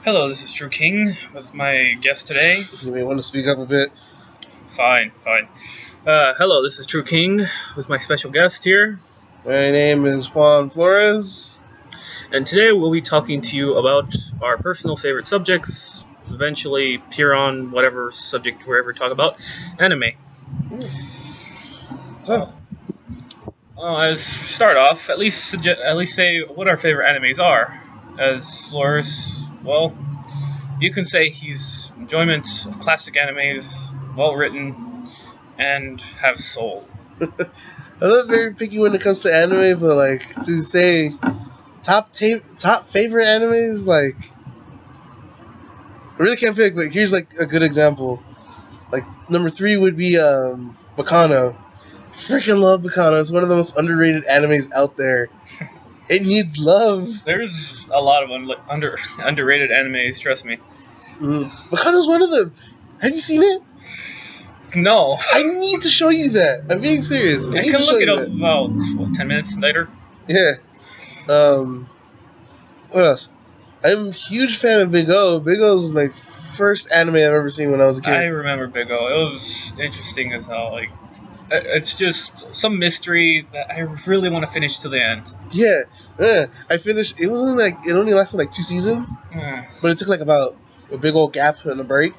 Hello, this is Drew King. Was my guest today? You may want to speak up a bit. Fine, fine. Hello, this is Drew King. Was my special guest here, My name is Juan Flores. and today we'll be talking to you about our personal favorite subjects. Eventually, peer on whatever subject we ever talk about, anime. So, As start off, at least say what our favorite animes are. As Flores, well, you can say he's enjoyment of classic animes, well written, and have soul. I'm not very picky when it comes to anime, but like to say top favorite animes, like I really can't pick. But here's like a good example. Like number 3 would be Bacano. Freaking love Bacano. It's one of the most underrated animes out there. It needs love. There's a lot of underrated animes, trust me. Bacano's one of them. Have you seen it? No. I need to show you that. I'm being serious. I can look it up about, 10 minutes later? Yeah. What else? I'm a huge fan of Big O. Big O is my first anime I've ever seen when I was a kid. I remember Big O. It was interesting as hell. Like, it's just some mystery that I really want to finish to the end. Yeah. I finished. It wasn't like it only lasted like 2 seasons, but it took like about a big old gap and a break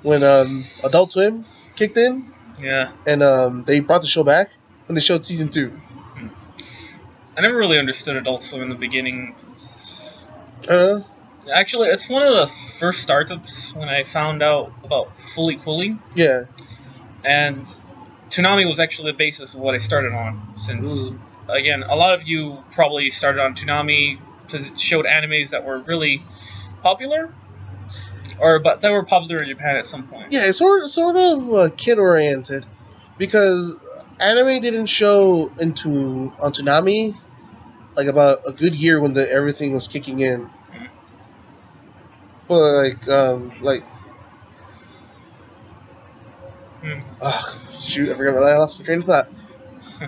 when Adult Swim kicked in. Yeah. And they brought the show back when they showed season 2. I never really understood Adult Swim in the beginning. Uh, Actually, it's one of the first startups when I found out about Fully Cooley. Yeah. And Toonami was actually the basis of what I started on. Since, again, a lot of you probably started on Toonami because it showed animes that were really popular, but that were popular in Japan at some point. Yeah, it's sort of kid oriented because anime didn't show on Toonami like about a good year when everything was kicking in. But shoot, I forgot I lost my train of thought.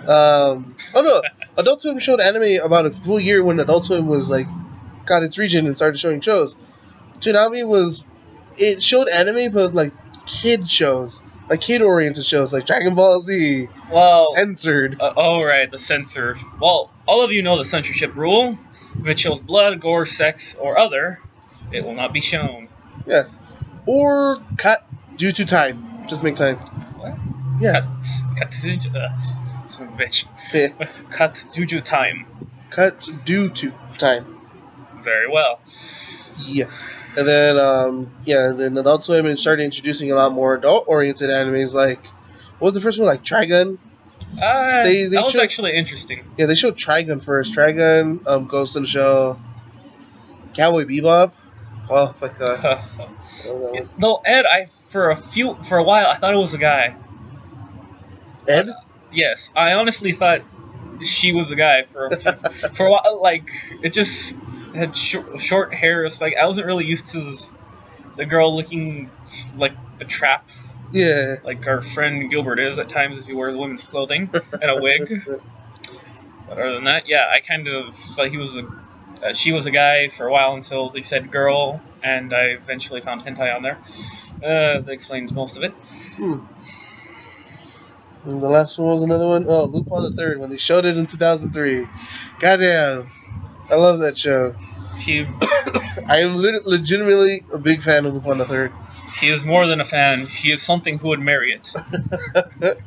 Oh no, Adult Swim showed anime about a full year when Adult Swim was like got its region and started showing shows. Toonami it showed anime, but like kid shows, like kid oriented shows, like Dragon Ball Z. Well, censored. Right, the censor. Well, all of you know the censorship rule. If it shows blood, gore, sex, or other, it will not be shown. Yeah. Or cut due to time. Just make time. What? Yeah. Cut son of a bitch. Yeah. Cut due to time. Cut due to time. Very well. Yeah. And then Adult Swim started introducing a lot more adult-oriented animes. Like, what was the first one? Like Trigun. That was actually interesting. Yeah, they showed Trigun first. Trigun, Ghost in the Shell, Cowboy Bebop. Oh my god. No, Ed. For a while I thought it was a guy. Ed? Yes, I honestly thought she was a guy for a while. Like, it just had short hair. It's like I wasn't really used to the girl looking like the trap. Yeah. Like our friend Gilbert is at times as he wears women's clothing and a wig. But other than that, yeah, I kind of thought she was a guy for a while until they said girl, and I eventually found hentai on there. That explains most of it. And the last one was another one. Oh, Lupin the Third, when they showed it in 2003. Goddamn. I love that show. I am legitimately a big fan of Lupin the Third. He is more than a fan. He is something who would marry it. If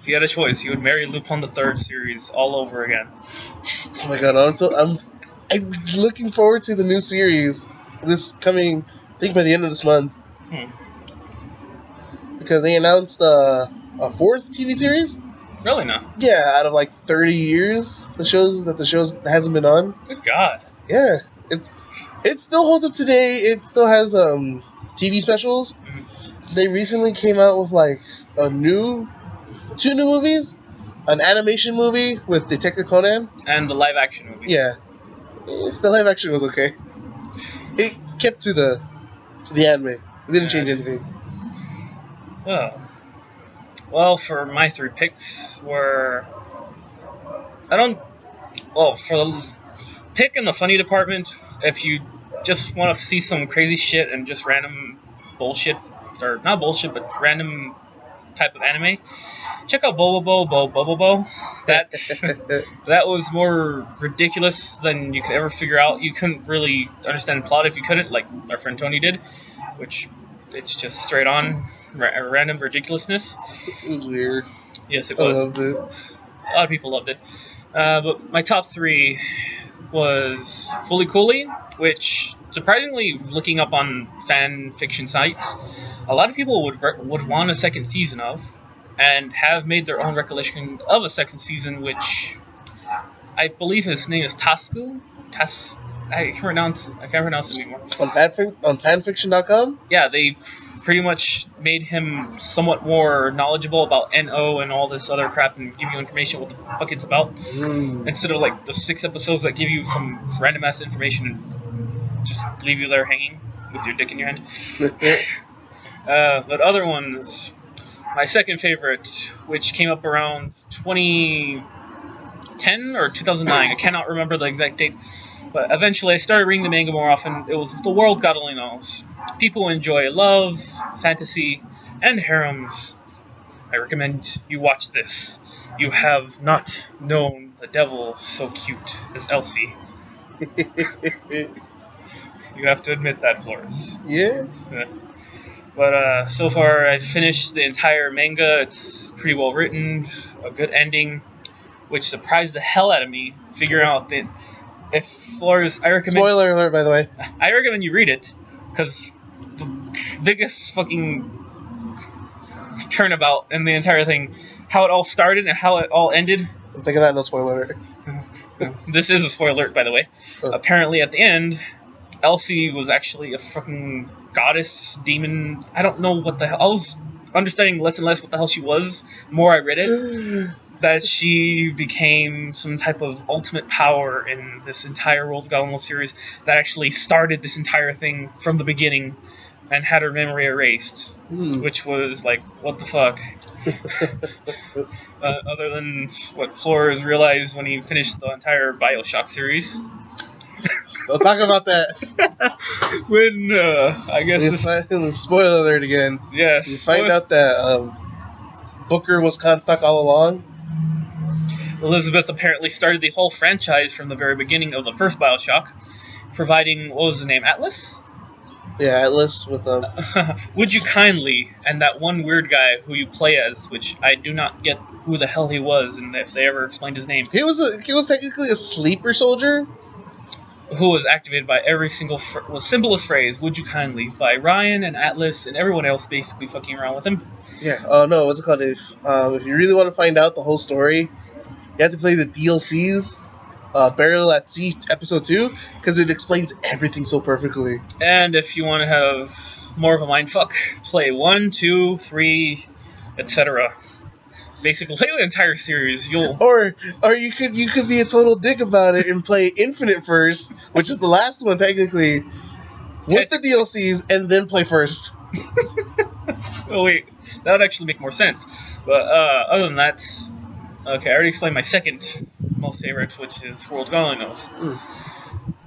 he had a choice, he would marry Lupin the Third series all over again. Oh my god, I'm looking forward to the new series. This coming, I think by the end of this month. Because they announced a 4th TV series. Really now? Yeah, out of like 30 years, the shows hasn't been on. Good God. Yeah, it still holds up today. It still has TV specials. They recently came out with like two new movies, an animation movie with Detective Conan, and the live action movie. Yeah, the live action was okay. It kept to the anime. It didn't change anything. Oh. Well, for my 3 picks were for the pick in the funny department, if you just want to see some crazy shit and just random bullshit, or not bullshit, but random type of anime, check out Bobobo. That that was more ridiculous than you could ever figure out. You couldn't really understand the plot if you couldn't, like our friend Tony did, which it's just straight on random ridiculousness. It was weird. Yes, it I was. loved it. A lot of people loved it. But my top 3 was Fully Cooley, which surprisingly, looking up on fan fiction sites, a lot of people would want a second season of, and have made their own recollection of a second season, which I believe his name is Tasku. I can't pronounce it anymore. On fanfiction.com? Yeah, they pretty much made him somewhat more knowledgeable about NO and all this other crap, and give you information what the fuck it's about, instead of like the 6 episodes that give you some random ass information and just leave you there hanging with your dick in your hand. But other ones, my second favorite, which came up around 2010 or 2009, I cannot remember the exact date, but eventually I started reading the manga more often. It was The World God Only Knows. People enjoy love, fantasy, and harems. I recommend you watch this. You have not known the devil so cute as Elsie. You have to admit that, Flores. Yeah. But so far, I've finished the entire manga. It's pretty well written, a good ending, which surprised the hell out of me. Figuring out that if Flores, I recommend. Spoiler alert, by the way. I recommend you read it, because the biggest fucking turnabout in the entire thing, how it all started and how it all ended. I'm thinking that, no spoiler alert. This is a spoiler alert, by the way. Oh. Apparently, at the end, Elsie was actually a fucking goddess, demon. I don't know what the hell. I was understanding less and less what the hell she was. The more I read it, that she became some type of ultimate power in this entire World of Gallimore series that actually started this entire thing from the beginning and had her memory erased, which was like, what the fuck? Other than what Flores realized when he finished the entire Bioshock series. We'll talk about that. When, I guess spoiler alert again. Yes. You find out that Booker was Comstock all along. Elizabeth apparently started the whole franchise from the very beginning of the first Bioshock, providing, what was the name, Atlas? Yeah, Atlas with Would You Kindly, and that one weird guy who you play as, which I do not get who the hell he was, and if they ever explained his name. He was technically a sleeper soldier, who was activated by every single simplest phrase, "Would you kindly," by Ryan and Atlas and everyone else basically fucking around with him. Yeah. Oh no, what's it called? If you really want to find out the whole story, you have to play the DLCs. Burial at Sea episode 2, because it explains everything so perfectly. And if you want to have more of a mindfuck, play 1, 2, 3, etc. Basically, play the entire series. Or you could be a total dick about it and play Infinite first, which is the last one technically, with the DLCs, and then play first. Oh wait, that would actually make more sense. But other than that, okay, I already explained my second most favorite, which is World God Only Knows.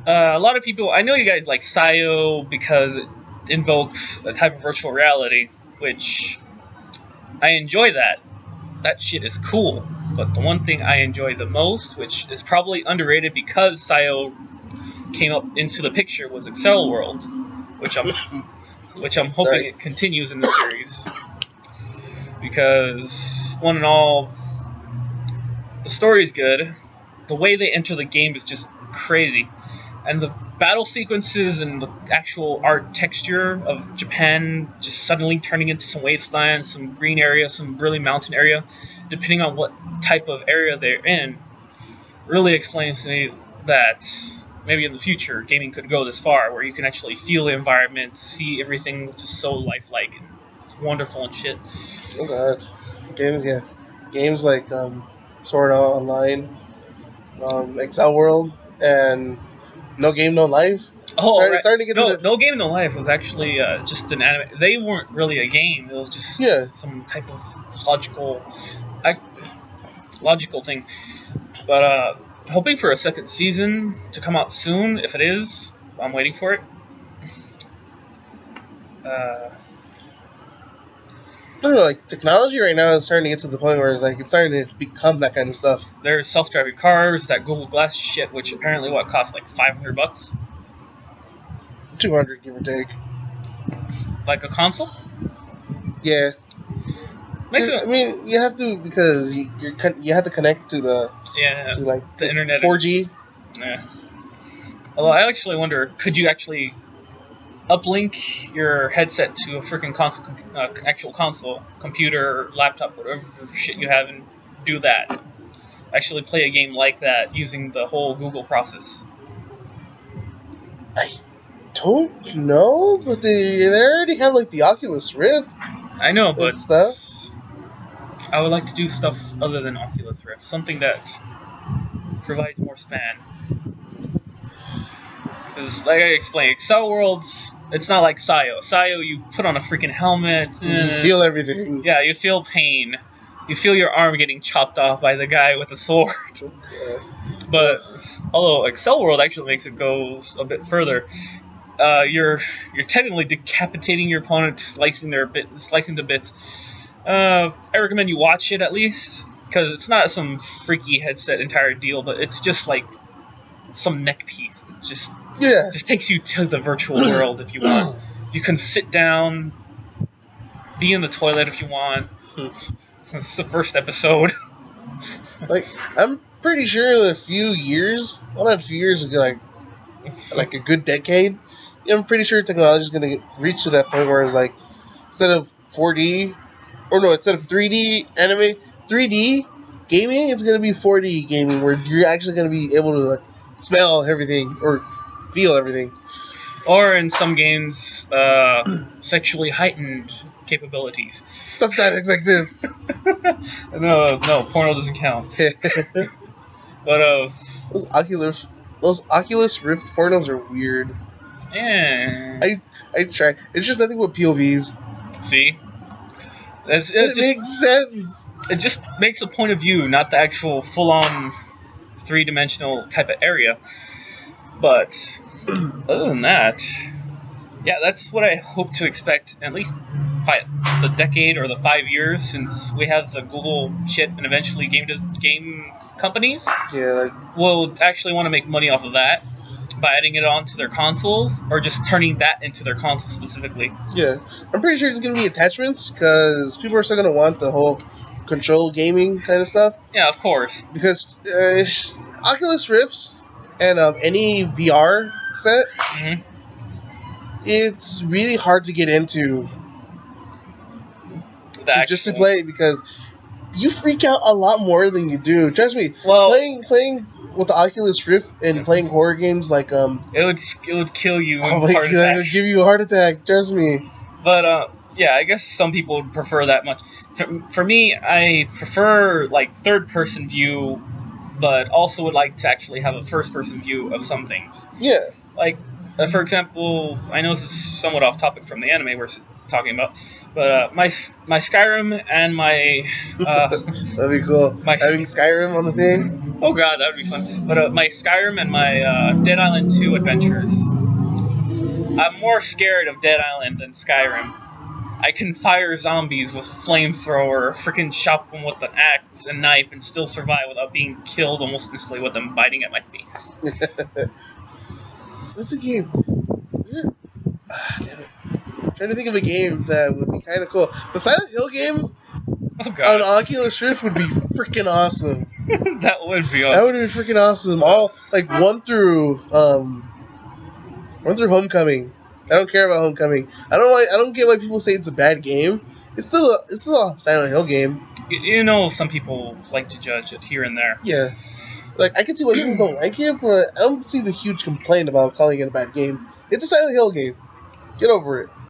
A lot of people, I know you guys like Sayo because it invokes a type of virtual reality, which I enjoy that. That shit is cool. But the one thing I enjoy the most, which is probably underrated because Sayo came up into the picture, was Excel World, which I'm hoping it continues in the series. Because one and all, the story's good. The way they enter the game is just crazy. And the battle sequences and the actual art texture of Japan just suddenly turning into some wasteland, some green area, some really mountain area, depending on what type of area they're in, really explains to me that maybe in the future gaming could go this far, where you can actually feel the environment, see everything just so lifelike and it's wonderful and shit. Oh god. Games like Sword Art Online, Excel World, and No Game No Life. Oh, starting to get No Game No Life was actually just an anime. They weren't really a game. It was just some type of logical thing. But hoping for a second season to come out soon. If it is, I'm waiting for it. Uh, I don't know, like technology right now is starting to get to the point where it's like it's starting to become that kind of stuff. there's self-driving cars, that Google Glass shit, which apparently costs like $500, 200 give or take. like a console. Yeah. Makes I it, mean, you have to because you have to connect to yeah, like the internet. 4G. Yeah. Although I actually wonder, could you actually uplink your headset to a freaking console, actual console, computer, laptop, whatever shit you have, and do that? Actually play a game like that using the whole Google process. I don't know, but they already have like the Oculus Rift I know, and but stuff. I would like to do stuff other than Oculus Rift, something that provides more span. Because, like I explained, Star Worlds, it's not like Sayo. Sayo, you put on a freaking helmet. You feel everything. Yeah, you feel pain. You feel your arm getting chopped off by the guy with the sword. But although Excel World actually makes it go a bit further, you're technically decapitating your opponent, slicing to bits. I recommend you watch it at least, because it's not some freaky headset entire deal, but it's just like some neck piece that just takes you to the virtual world if you want. You can sit down, be in the toilet if you want. It's the first episode. Like, I'm pretty sure in a few years, well, not a few years ago, like a good decade, I'm pretty sure technology is going to reach to that point where it's like, instead of 4D, or no, instead of 3D anime, 3D gaming, it's going to be 4D gaming, where you're actually going to be able to like, smell everything or feel everything. Or in some games, sexually heightened capabilities. Stuff that exists. No, porno doesn't count. But those Oculus Rift portals are weird. yeah. I try. It's just nothing but POVs. See, It makes sense. it just makes a point of view, not the actual full-on three-dimensional type of area. But other than that, yeah, that's what I hope to expect at least the decade or the 5 years since we have the Google shit and eventually game companies Yeah, will actually want to make money off of that by adding it onto their consoles or just turning that into their console specifically. yeah. I'm pretty sure it's gonna be attachments because people are still gonna want the whole control gaming kind of stuff. Yeah, of course. Because Oculus Rifts and any VR set, it's really hard to get into just to play because you freak out a lot more than you do. Trust me. Well, playing with the Oculus Rift and playing horror games like it would kill you. Oh my god, it would give you a heart attack. Trust me. But yeah, I guess some people would prefer that much. For me, I prefer like third-person view, but also would like to actually have a first-person view of some things. Yeah. Like, for example, I know this is somewhat off topic from the anime we're talking about, but my Skyrim and my that'd be cool. Having Skyrim on the thing. Oh god, that would be fun. But my Skyrim and my Dead Island 2 adventures. I'm more scared of Dead Island than Skyrim. I can fire zombies with a flamethrower, freaking chop them with an axe and knife, and still survive without being killed almost instantly with them biting at my face. What's a game? Damn it. I'm trying to think of a game that would be kind of cool. The Silent Hill games on Oculus Rift would be freaking awesome. That would be awesome. That would be freaking awesome. All like one through Homecoming. I don't care about Homecoming. I don't get why people say it's a bad game. It's still a Silent Hill game. You know, some people like to judge it here and there. Yeah. Like, I can see why people don't like it, but I don't see the huge complaint about calling it a bad game. It's a Silent Hill game. Get over it.